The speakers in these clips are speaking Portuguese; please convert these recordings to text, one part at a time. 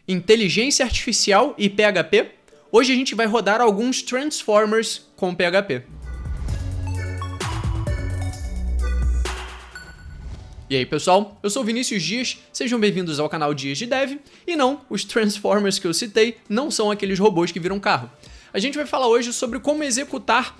Inteligência artificial e PHP. Hoje a gente vai rodar alguns transformers com PHP. E aí pessoal, eu sou o Vinícius Dias, sejam bem-vindos ao canal Dias de Dev. E não, os transformers que eu citei não são aqueles robôs que viram carro. A gente vai falar hoje sobre como executar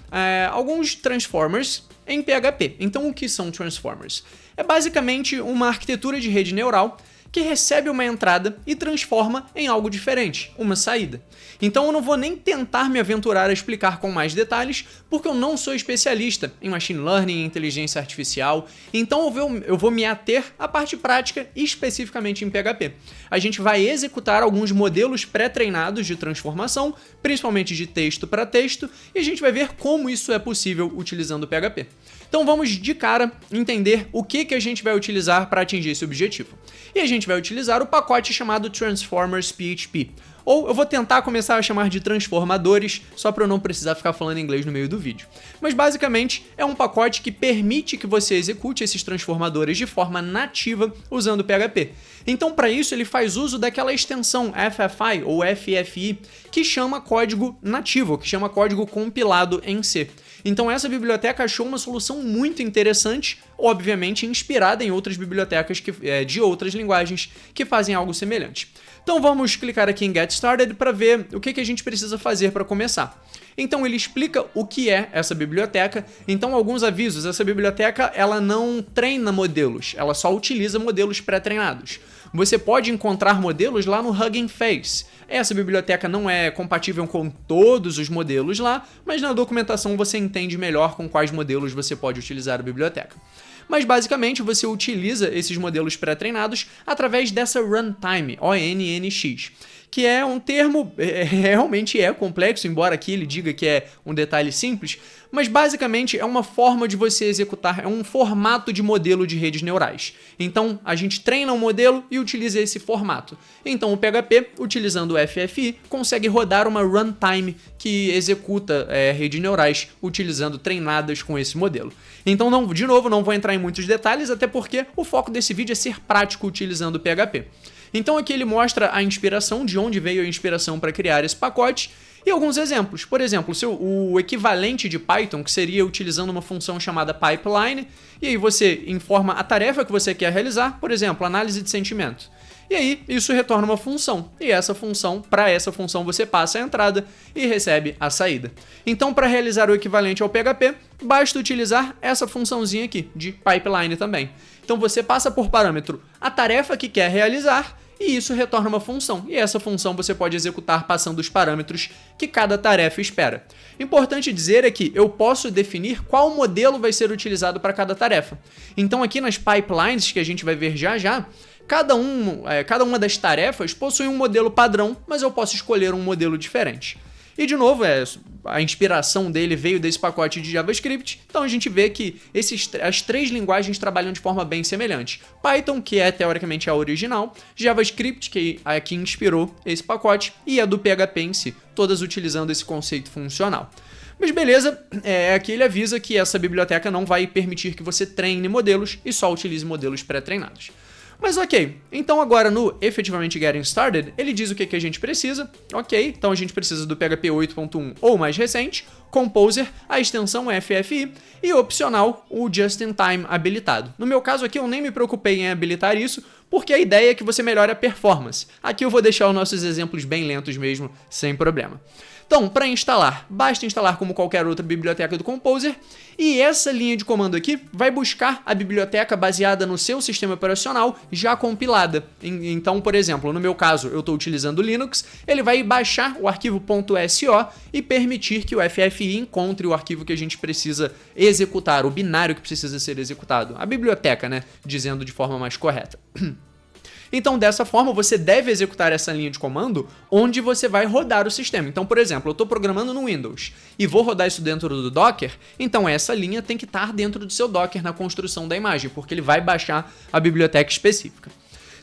alguns transformers em PHP. Então o que são transformers? É basicamente uma arquitetura de rede neural que recebe uma entrada e transforma em algo diferente, uma saída. Então eu não vou nem tentar me aventurar a explicar com mais detalhes, porque eu não sou especialista em machine learning e inteligência artificial, então eu vou me ater à parte prática e especificamente em PHP. A gente vai executar alguns modelos pré-treinados de transformação, principalmente de texto para texto, e a gente vai ver como isso é possível utilizando PHP. Então vamos de cara entender o que a gente vai utilizar para atingir esse objetivo. E a gente vai utilizar o pacote chamado Transformers PHP. Ou eu vou tentar começar a chamar de transformadores, só para eu não precisar ficar falando inglês no meio do vídeo. Mas basicamente é um pacote que permite que você execute esses transformadores de forma nativa usando PHP. Então para isso ele faz uso daquela extensão FFI ou FFI que chama código nativo, que chama código compilado em C. Então essa biblioteca achou uma solução muito interessante, obviamente inspirada em outras bibliotecas de outras linguagens que fazem algo semelhante. Então vamos clicar aqui em Get Started para ver o que a gente precisa fazer para começar. Então ele explica o que é essa biblioteca. Então alguns avisos, essa biblioteca ela não treina modelos, ela só utiliza modelos pré-treinados. Você pode encontrar modelos lá no Hugging Face. Essa biblioteca não é compatível com todos os modelos lá, mas na documentação você entende melhor com quais modelos você pode utilizar a biblioteca. Mas basicamente você utiliza esses modelos pré-treinados através dessa runtime, ONNX, que é um termo, realmente é complexo, embora aqui ele diga que é um detalhe simples, mas basicamente é uma forma de você executar, é um formato de modelo de redes neurais. Então a gente treina um modelo e utiliza esse formato. Então o PHP, utilizando o FFI, consegue rodar uma runtime que executa redes neurais utilizando treinadas com esse modelo. Então, de novo, não vou entrar em muitos detalhes, até porque o foco desse vídeo é ser prático utilizando o PHP. Então aqui ele mostra a inspiração, de onde veio a inspiração para criar esse pacote, e alguns exemplos. Por exemplo, o equivalente de Python, que seria utilizando uma função chamada pipeline, e aí você informa a tarefa que você quer realizar, por exemplo, análise de sentimento. E aí isso retorna uma função, e para essa função você passa a entrada e recebe a saída. Então para realizar o equivalente ao PHP, basta utilizar essa funçãozinha aqui, de pipeline também. Então você passa por parâmetro a tarefa que quer realizar, e isso retorna uma função, e essa função você pode executar passando os parâmetros que cada tarefa espera. Importante dizer é que eu posso definir qual modelo vai ser utilizado para cada tarefa. Então aqui nas pipelines, que a gente vai ver já, cada uma das tarefas possui um modelo padrão, mas eu posso escolher um modelo diferente. E de novo, a inspiração dele veio desse pacote de JavaScript, então a gente vê que as três linguagens trabalham de forma bem semelhante. Python, que é teoricamente a original, JavaScript, que aqui inspirou esse pacote, e a do PHP em si, todas utilizando esse conceito funcional. Mas beleza, aqui ele avisa que essa biblioteca não vai permitir que você treine modelos e só utilize modelos pré-treinados. Mas ok, então agora no efetivamente Getting Started, ele diz o que a gente precisa. Ok, então a gente precisa do PHP 8.1 ou mais recente, Composer, a extensão FFI e opcional o Just in Time habilitado. No meu caso aqui eu nem me preocupei em habilitar isso, porque a ideia é que você melhore a performance. Aqui eu vou deixar os nossos exemplos bem lentos mesmo, sem problema. Então, para instalar, basta instalar como qualquer outra biblioteca do Composer, e essa linha de comando aqui vai buscar a biblioteca baseada no seu sistema operacional já compilada. Então, por exemplo, no meu caso, eu estou utilizando o Linux, ele vai baixar o arquivo .so e permitir que o FFI encontre o arquivo que a gente precisa executar, o binário que precisa ser executado. A biblioteca, né, dizendo de forma mais correta. Então, dessa forma, você deve executar essa linha de comando onde você vai rodar o sistema. Então, por exemplo, eu estou programando no Windows e vou rodar isso dentro do Docker, então essa linha tem que estar dentro do seu Docker na construção da imagem, porque ele vai baixar a biblioteca específica.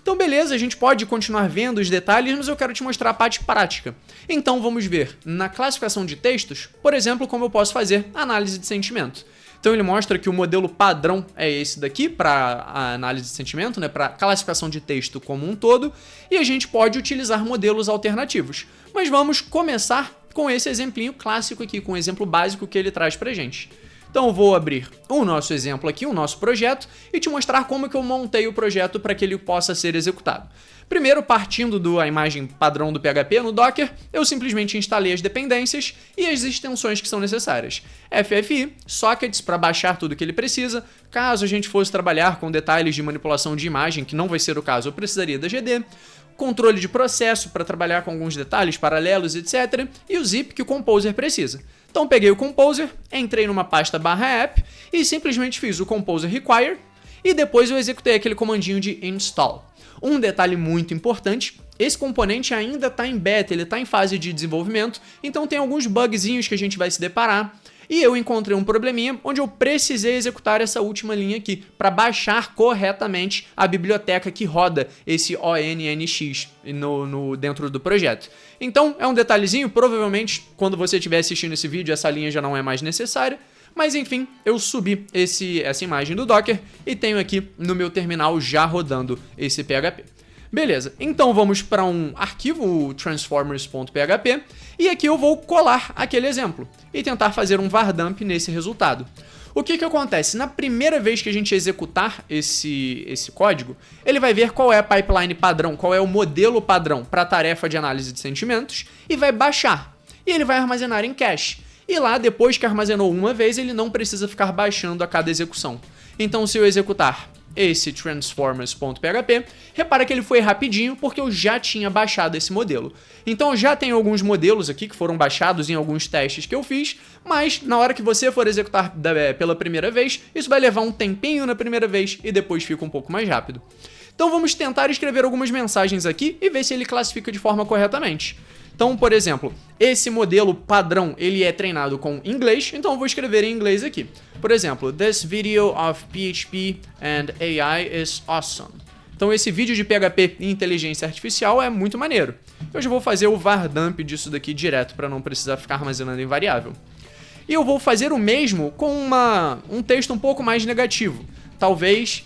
Então beleza, a gente pode continuar vendo os detalhes, mas eu quero te mostrar a parte prática. Então vamos ver na classificação de textos, por exemplo, como eu posso fazer análise de sentimento. Então ele mostra que o modelo padrão é esse daqui para a análise de sentimento, né, para classificação de texto como um todo, e a gente pode utilizar modelos alternativos. Mas vamos começar com esse exemplinho clássico aqui, com o exemplo básico que ele traz pra gente. Então eu vou abrir o nosso exemplo aqui, o nosso projeto, e te mostrar como que eu montei o projeto para que ele possa ser executado. Primeiro, partindo da imagem padrão do PHP no Docker, eu simplesmente instalei as dependências e as extensões que são necessárias. FFI, sockets para baixar tudo que ele precisa. Caso a gente fosse trabalhar com detalhes de manipulação de imagem, que não vai ser o caso, eu precisaria da GD. Controle de processo para trabalhar com alguns detalhes paralelos, etc. E o zip que o Composer precisa. Então peguei o Composer, entrei numa pasta /app e simplesmente fiz o Composer require e depois eu executei aquele comandinho de install. Um detalhe muito importante, esse componente ainda está em beta, ele está em fase de desenvolvimento, então tem alguns bugzinhos que a gente vai se deparar. E eu encontrei um probleminha onde eu precisei executar essa última linha aqui para baixar corretamente a biblioteca que roda esse ONNX dentro do projeto. Então é um detalhezinho, provavelmente quando você estiver assistindo esse vídeo essa linha já não é mais necessária. Mas enfim, eu subi essa imagem do Docker e tenho aqui no meu terminal já rodando esse PHP. Beleza, então vamos para um arquivo, o transformers.php, e aqui eu vou colar aquele exemplo e tentar fazer um var dump nesse resultado. O que acontece? Na primeira vez que a gente executar esse código, ele vai ver qual é a pipeline padrão, qual é o modelo padrão para a tarefa de análise de sentimentos e vai baixar. E ele vai armazenar em cache. E lá, depois que armazenou uma vez, ele não precisa ficar baixando a cada execução. Então, se eu executar esse transformers.php, repara que ele foi rapidinho porque eu já tinha baixado esse modelo. Então eu já tenho alguns modelos aqui que foram baixados em alguns testes que eu fiz, mas na hora que você for executar pela primeira vez, isso vai levar um tempinho na primeira vez e depois fica um pouco mais rápido. Então vamos tentar escrever algumas mensagens aqui e ver se ele classifica de forma corretamente. Então, por exemplo, esse modelo padrão, ele é treinado com inglês, então eu vou escrever em inglês aqui. Por exemplo, this video of PHP and AI is awesome. Então esse vídeo de PHP e inteligência artificial é muito maneiro. Eu já vou fazer o var dump disso daqui direto para não precisar ficar armazenando em variável. E eu vou fazer o mesmo com um texto um pouco mais negativo. Talvez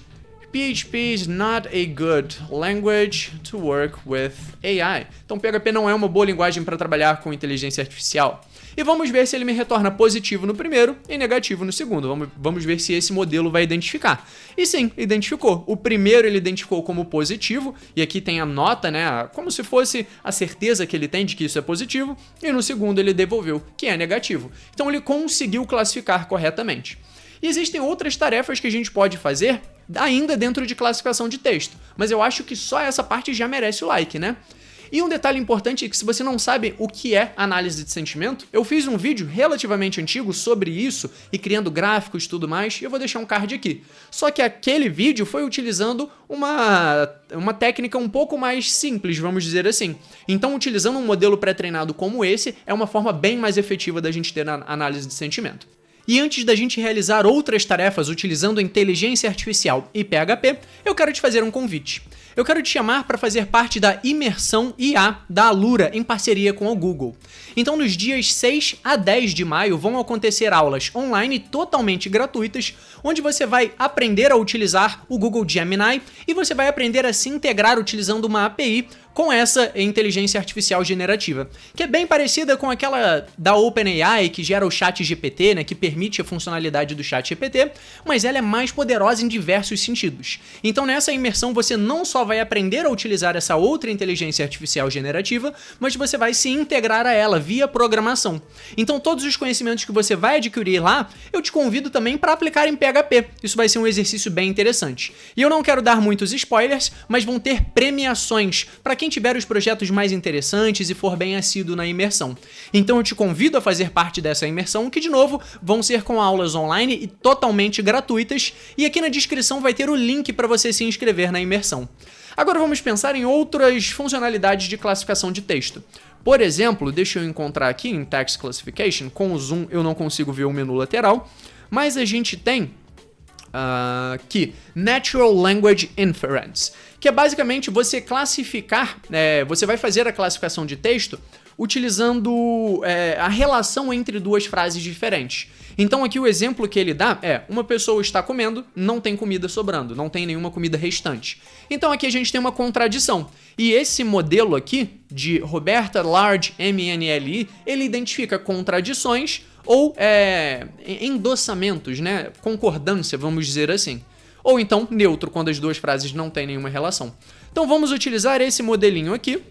PHP is not a good language to work with AI. Então PHP não é uma boa linguagem para trabalhar com inteligência artificial. E vamos ver se ele me retorna positivo no primeiro e negativo no segundo. Vamos ver se esse modelo vai identificar. E sim, identificou. O primeiro ele identificou como positivo, e aqui tem a nota, né, como se fosse a certeza que ele tem de que isso é positivo, e no segundo ele devolveu que é negativo. Então ele conseguiu classificar corretamente. E existem outras tarefas que a gente pode fazer ainda dentro de classificação de texto, mas eu acho que só essa parte já merece o like, né? E um detalhe importante é que se você não sabe o que é análise de sentimento, eu fiz um vídeo relativamente antigo sobre isso e criando gráficos e tudo mais, e eu vou deixar um card aqui. Só que aquele vídeo foi utilizando uma técnica um pouco mais simples, vamos dizer assim. Então, utilizando um modelo pré-treinado como esse, é uma forma bem mais efetiva da gente ter a análise de sentimento. E antes da gente realizar outras tarefas utilizando inteligência artificial e PHP, eu quero te fazer um convite. Eu quero te chamar para fazer parte da imersão IA da Alura em parceria com o Google. Então, nos dias 6 a 10 de maio vão acontecer aulas online totalmente gratuitas, onde você vai aprender a utilizar o Google Gemini e você vai aprender a se integrar utilizando uma API com essa inteligência artificial generativa, que é bem parecida com aquela da OpenAI que gera o ChatGPT, né, que permite a funcionalidade do ChatGPT, mas ela é mais poderosa em diversos sentidos. Então nessa imersão você não só vai aprender a utilizar essa outra inteligência artificial generativa, mas você vai se integrar a ela via programação. Então todos os conhecimentos que você vai adquirir lá, eu te convido também para aplicar em PHP. Isso vai ser um exercício bem interessante. E eu não quero dar muitos spoilers, mas vão ter premiações para quem tiver os projetos mais interessantes e for bem assíduo na imersão. Então eu te convido a fazer parte dessa imersão, que de novo vão ser com aulas online e totalmente gratuitas, e aqui na descrição vai ter o link para você se inscrever na imersão. Agora vamos pensar em outras funcionalidades de classificação de texto. Por exemplo, deixa eu encontrar aqui em Text Classification, com o zoom eu não consigo ver o menu lateral, mas a gente tem aqui, Natural Language Inference, que é basicamente você classificar, você vai fazer a classificação de texto utilizando a relação entre duas frases diferentes. Então aqui o exemplo que ele dá é, uma pessoa está comendo, não tem comida sobrando, não tem nenhuma comida restante. Então aqui a gente tem uma contradição. E esse modelo aqui, de Roberta Large MNLI, ele identifica contradições ou endossamentos, né? Concordância, vamos dizer assim. Ou então neutro, quando as duas frases não têm nenhuma relação. Então vamos utilizar esse modelinho aqui.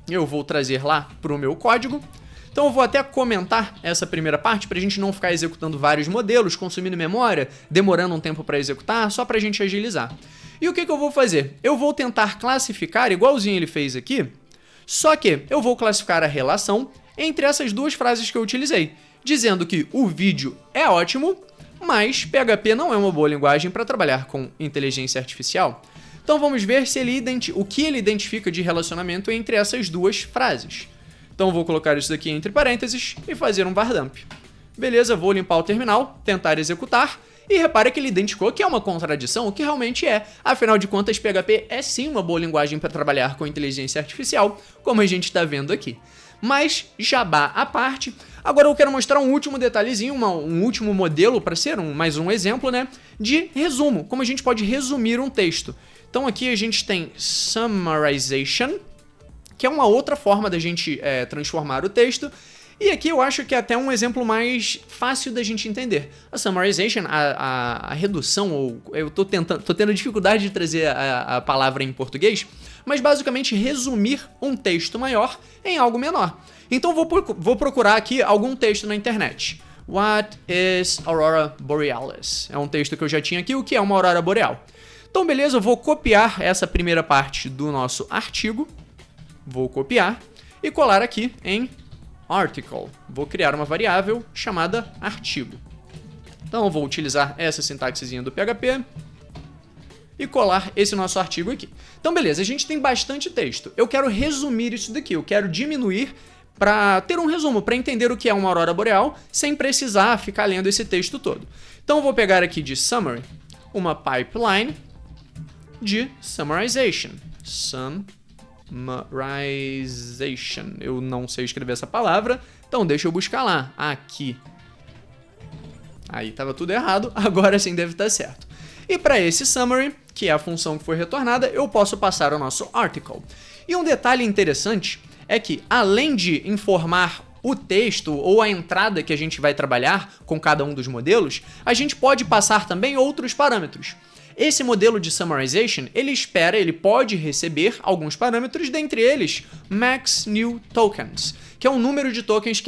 Eu vou trazer lá para o meu código. Então eu vou até comentar essa primeira parte para a gente não ficar executando vários modelos, consumindo memória, demorando um tempo para executar, só para a gente agilizar. E o que eu vou fazer? Eu vou tentar classificar, igualzinho ele fez aqui, só que eu vou classificar a relação entre essas duas frases que eu utilizei, dizendo que o vídeo é ótimo, mas PHP não é uma boa linguagem para trabalhar com inteligência artificial. Então vamos ver se o que ele identifica de relacionamento entre essas duas frases. Então eu vou colocar isso daqui entre parênteses e fazer um var dump. Beleza, vou limpar o terminal, tentar executar, e repara que ele identificou que é uma contradição, o que realmente é. Afinal de contas, PHP é sim uma boa linguagem para trabalhar com inteligência artificial, como a gente está vendo aqui. Mas, jabá à parte, agora eu quero mostrar um último detalhezinho, um último modelo para ser mais um exemplo, né, de resumo, como a gente pode resumir um texto. Então aqui a gente tem summarization, que é uma outra forma da gente transformar o texto. E aqui eu acho que é até um exemplo mais fácil da gente entender. A summarization, a redução, ou eu tô tendo dificuldade de trazer a palavra em português, mas basicamente resumir um texto maior em algo menor. Então vou procurar aqui algum texto na internet. What is Aurora Borealis? É um texto que eu já tinha aqui, o que é uma aurora boreal. Então beleza, eu vou copiar essa primeira parte do nosso artigo. Vou copiar e colar aqui em article. Vou criar uma variável chamada artigo. Então eu vou utilizar essa sintaxezinha do PHP e colar esse nosso artigo aqui. Então beleza, a gente tem bastante texto. Eu quero resumir isso daqui, eu quero diminuir para ter um resumo, para entender o que é uma aurora boreal, sem precisar ficar lendo esse texto todo. Então eu vou pegar aqui de summary uma pipeline de summarization. Summarization. Eu não sei escrever essa palavra, então deixa eu buscar lá. Aqui. Aí estava tudo errado, agora sim deve estar certo. E para esse summary, que é a função que foi retornada, eu posso passar o nosso article. E um detalhe interessante é que, além de informar o texto ou a entrada que a gente vai trabalhar com cada um dos modelos, a gente pode passar também outros parâmetros. Esse modelo de summarization, ele pode receber alguns parâmetros, dentre eles max new tokens, que é um número de tokens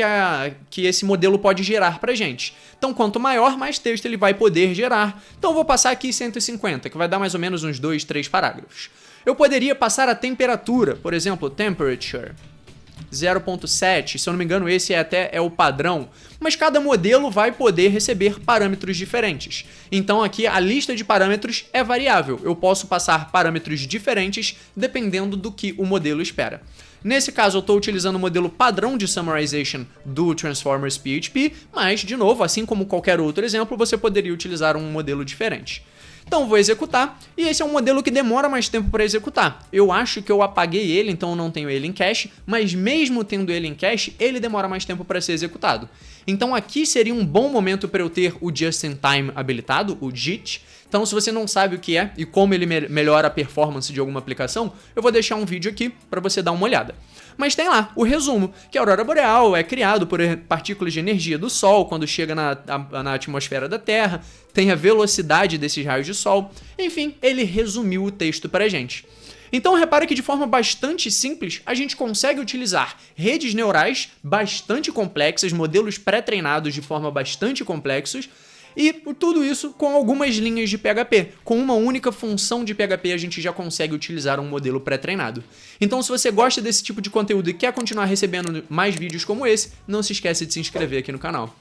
que esse modelo pode gerar pra gente. Então, quanto maior, mais texto ele vai poder gerar. Então, eu vou passar aqui 150, que vai dar mais ou menos uns 2, 3 parágrafos. Eu poderia passar a temperatura, por exemplo, temperature 0.7, se eu não me engano esse é o padrão, mas cada modelo vai poder receber parâmetros diferentes. Então aqui a lista de parâmetros é variável, eu posso passar parâmetros diferentes dependendo do que o modelo espera. Nesse caso eu estou utilizando o modelo padrão de summarization do Transformers PHP, mas de novo, assim como qualquer outro exemplo, você poderia utilizar um modelo diferente. Então vou executar, e esse é um modelo que demora mais tempo para executar. Eu acho que eu apaguei ele, então eu não tenho ele em cache, mas mesmo tendo ele em cache, ele demora mais tempo para ser executado. Então aqui seria um bom momento para eu ter o Just in Time habilitado, o JIT. Então se você não sabe o que é e como ele melhora a performance de alguma aplicação, eu vou deixar um vídeo aqui para você dar uma olhada. Mas tem lá o resumo, que a aurora boreal é criado por partículas de energia do Sol quando chega na atmosfera da Terra, tem a velocidade desses raios de Sol, enfim, ele resumiu o texto pra gente. Então repara que de forma bastante simples, a gente consegue utilizar redes neurais bastante complexas, modelos pré-treinados de forma bastante complexos, e tudo isso com algumas linhas de PHP. Com uma única função de PHP a gente já consegue utilizar um modelo pré-treinado. Então se você gosta desse tipo de conteúdo e quer continuar recebendo mais vídeos como esse, não se esqueça de se inscrever aqui no canal.